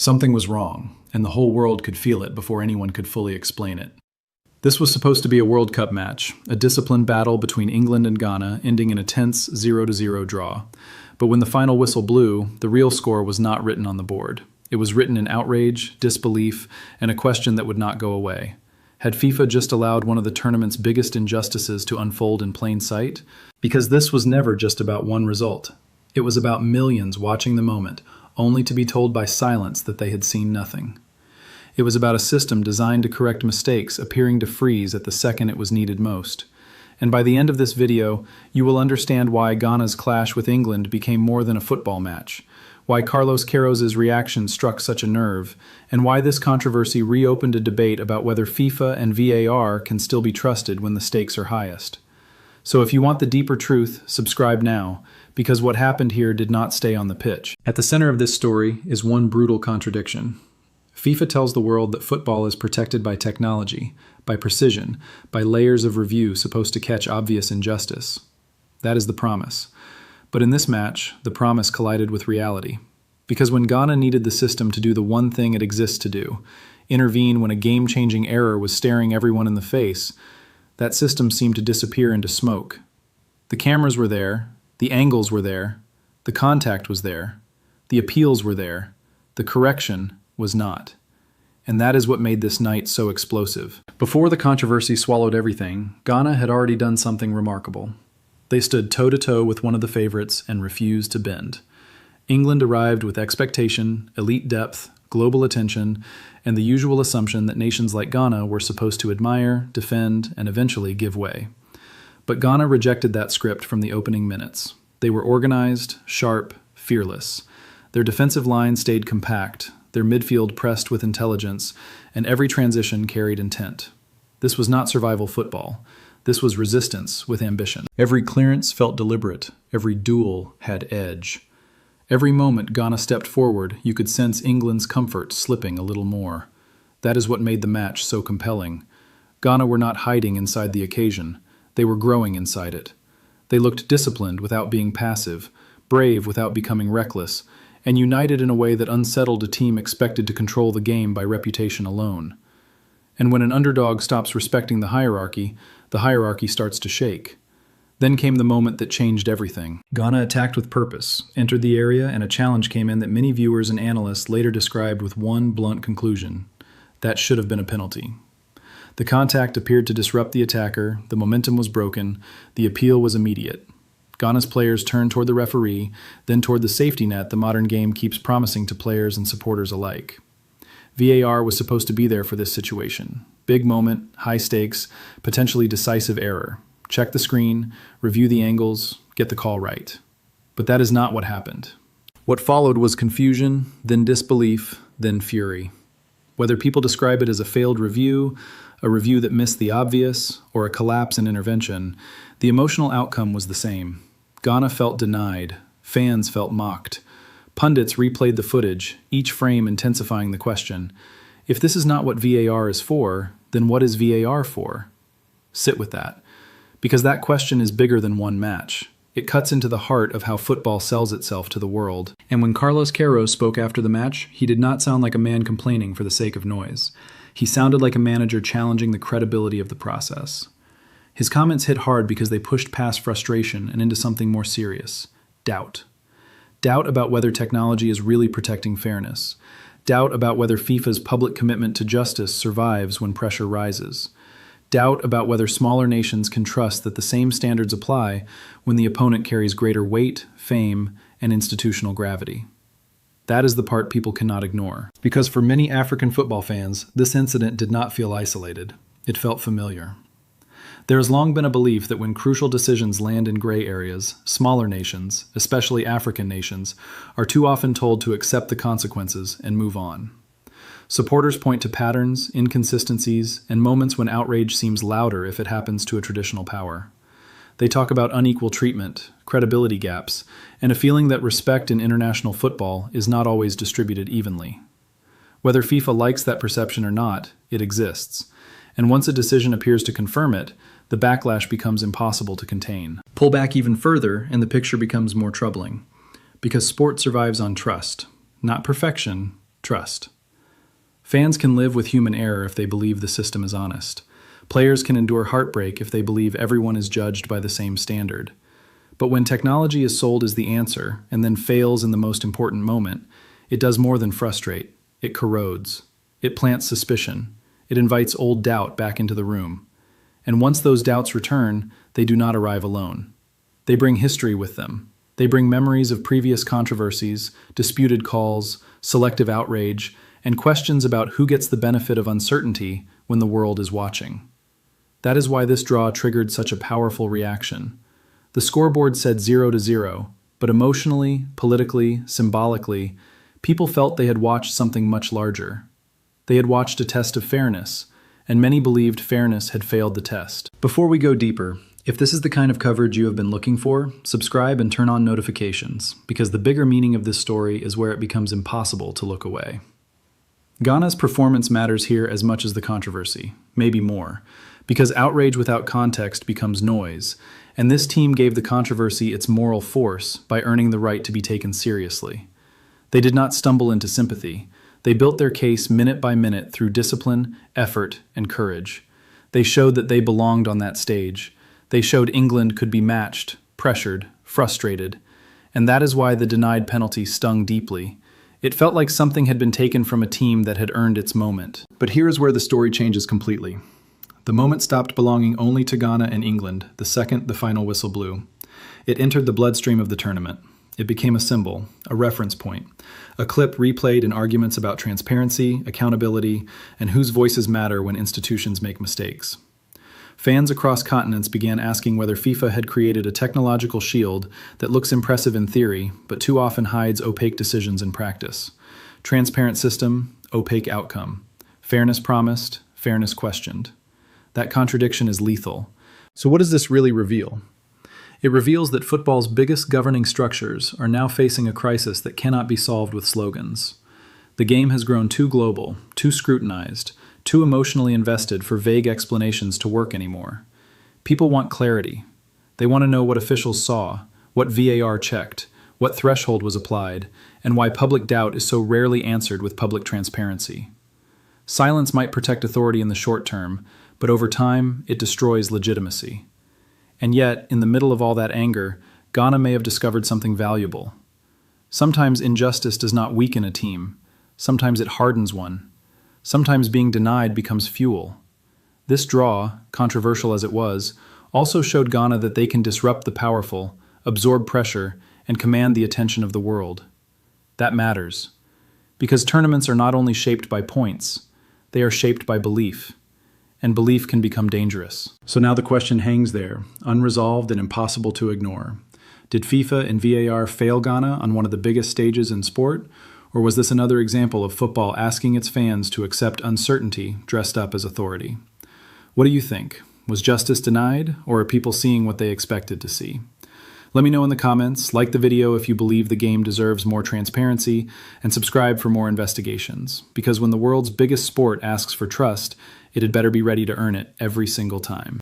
Something was wrong, and the whole world could feel it before anyone could fully explain it. This was supposed to be a World Cup match, a disciplined battle between England and Ghana, ending in a tense 0-0 draw. But when the final whistle blew, the real score was not written on the board. It was written in outrage, disbelief, and a question that would not go away. Had FIFA just allowed one of the tournament's biggest injustices to unfold in plain sight? Because this was never just about one result. It was about millions watching the moment, only to be told by silence that they had seen nothing. It was about a system designed to correct mistakes appearing to freeze at the second it was needed most. And by the end of this video, you will understand why Ghana's clash with England became more than a football match, why Carlos Queiroz's reaction struck such a nerve, and why this controversy reopened a debate about whether FIFA and VAR can still be trusted when the stakes are highest. So if you want the deeper truth, subscribe now, because what happened here did not stay on the pitch. At the center of this story is one brutal contradiction. FIFA tells the world that football is protected by technology, by precision, by layers of review supposed to catch obvious injustice. That is the promise. But in this match, the promise collided with reality. Because when Ghana needed the system to do the one thing it exists to do, intervene when a game-changing error was staring everyone in the face, that system seemed to disappear into smoke. The cameras were there, the angles were there, the contact was there, the appeals were there, the correction was not. And that is what made this night so explosive. Before the controversy swallowed everything, Ghana had already done something remarkable. They stood toe-to-toe with one of the favorites and refused to bend. England arrived with expectation, elite depth, global attention, and the usual assumption that nations like Ghana were supposed to admire, defend, and eventually give way. But Ghana rejected that script from the opening minutes. They were organized, sharp, fearless. Their defensive line stayed compact, their midfield pressed with intelligence, and every transition carried intent. This was not survival football. This was resistance with ambition. Every clearance felt deliberate. Every duel had edge. Every moment Ghana stepped forward, you could sense England's comfort slipping a little more. That is what made the match so compelling. Ghana were not hiding inside the occasion. They were growing inside it. They looked disciplined without being passive, brave without becoming reckless, and united in a way that unsettled a team expected to control the game by reputation alone. And when an underdog stops respecting the hierarchy starts to shake. Then came the moment that changed everything. Ghana attacked with purpose, entered the area, and a challenge came in that many viewers and analysts later described with one blunt conclusion. That should have been a penalty. The contact appeared to disrupt the attacker, the momentum was broken, the appeal was immediate. Ghana's players turned toward the referee, then toward the safety net the modern game keeps promising to players and supporters alike. VAR was supposed to be there for this situation. Big moment, high stakes, potentially decisive error. Check the screen, review the angles, get the call right. But that is not what happened. What followed was confusion, then disbelief, then fury. Whether people describe it as a failed review, a review that missed the obvious, or a collapse in intervention, the emotional outcome was the same. Ghana felt denied. Fans felt mocked. Pundits replayed the footage, each frame intensifying the question, if this is not what VAR is for, then what is VAR for? Sit with that. Because that question is bigger than one match. It cuts into the heart of how football sells itself to the world. And when Carlos Queiroz spoke after the match, he did not sound like a man complaining for the sake of noise. He sounded like a manager challenging the credibility of the process. His comments hit hard because they pushed past frustration and into something more serious. Doubt. Doubt about whether technology is really protecting fairness. Doubt about whether FIFA's public commitment to justice survives when pressure rises. Doubt about whether smaller nations can trust that the same standards apply when the opponent carries greater weight, fame, and institutional gravity. That is the part people cannot ignore. Because for many African football fans, this incident did not feel isolated. It felt familiar. There has long been a belief that when crucial decisions land in gray areas, smaller nations, especially African nations, are too often told to accept the consequences and move on. Supporters point to patterns, inconsistencies, and moments when outrage seems louder if it happens to a traditional power. They talk about unequal treatment, credibility gaps, and a feeling that respect in international football is not always distributed evenly. Whether FIFA likes that perception or not, it exists. And once a decision appears to confirm it, the backlash becomes impossible to contain. Pull back even further, and the picture becomes more troubling. Because sport survives on trust. Not perfection, Trust. Fans can live with human error if they believe the system is honest. Players can endure heartbreak if they believe everyone is judged by the same standard. But when technology is sold as the answer and then fails in the most important moment, it does more than frustrate. It corrodes. It plants suspicion. It invites old doubt back into the room. And once those doubts return, they do not arrive alone. They bring history with them. They bring memories of previous controversies, disputed calls, selective outrage, and questions about who gets the benefit of uncertainty when the world is watching. That is why this draw triggered such a powerful reaction. The scoreboard said 0-0, but emotionally, politically, symbolically, people felt they had watched something much larger. They had watched a test of fairness, and many believed fairness had failed the test. Before we go deeper, if this is the kind of coverage you have been looking for, subscribe and turn on notifications, because the bigger meaning of this story is where it becomes impossible to look away. Ghana's performance matters here as much as the controversy, maybe more, because outrage without context becomes noise, and this team gave the controversy its moral force by earning the right to be taken seriously. They did not stumble into sympathy. They built their case minute by minute through discipline, effort, and courage. They showed that they belonged on that stage. They showed England could be matched, pressured, frustrated, and that is why the denied penalty stung deeply. It felt like something had been taken from a team that had earned its moment. But here is where the story changes completely. The moment stopped belonging only to Ghana and England the second the final whistle blew. It entered the bloodstream of the tournament. It became a symbol, a reference point, a clip replayed in arguments about transparency, accountability, and whose voices matter when institutions make mistakes. Fans across continents began asking whether FIFA had created a technological shield that looks impressive in theory, but too often hides opaque decisions in practice. Transparent system, opaque outcome. Fairness promised, fairness questioned. That contradiction is lethal. So what does this really reveal? It reveals that football's biggest governing structures are now facing a crisis that cannot be solved with slogans. The game has grown too global, too scrutinized, too emotionally invested for vague explanations to work anymore. People want clarity. They want to know what officials saw, what VAR checked, what threshold was applied, and why public doubt is so rarely answered with public transparency. Silence might protect authority in the short term, but over time, it destroys legitimacy. And yet, in the middle of all that anger, Ghana may have discovered something valuable. Sometimes injustice does not weaken a team. Sometimes it hardens one. Sometimes being denied becomes fuel. This draw, controversial as it was, also showed Ghana that they can disrupt the powerful, absorb pressure, and command the attention of the world. That matters. Because tournaments are not only shaped by points, they are shaped by belief. And belief can become dangerous. So now the question hangs there, unresolved and impossible to ignore. Did FIFA and VAR fail Ghana on one of the biggest stages in sport? Or was this another example of football asking its fans to accept uncertainty dressed up as authority? What do you think? Was justice denied, or are people seeing what they expected to see? Let me know in the comments, like the video if you believe the game deserves more transparency, and subscribe for more investigations. Because when the world's biggest sport asks for trust, it had better be ready to earn it every single time.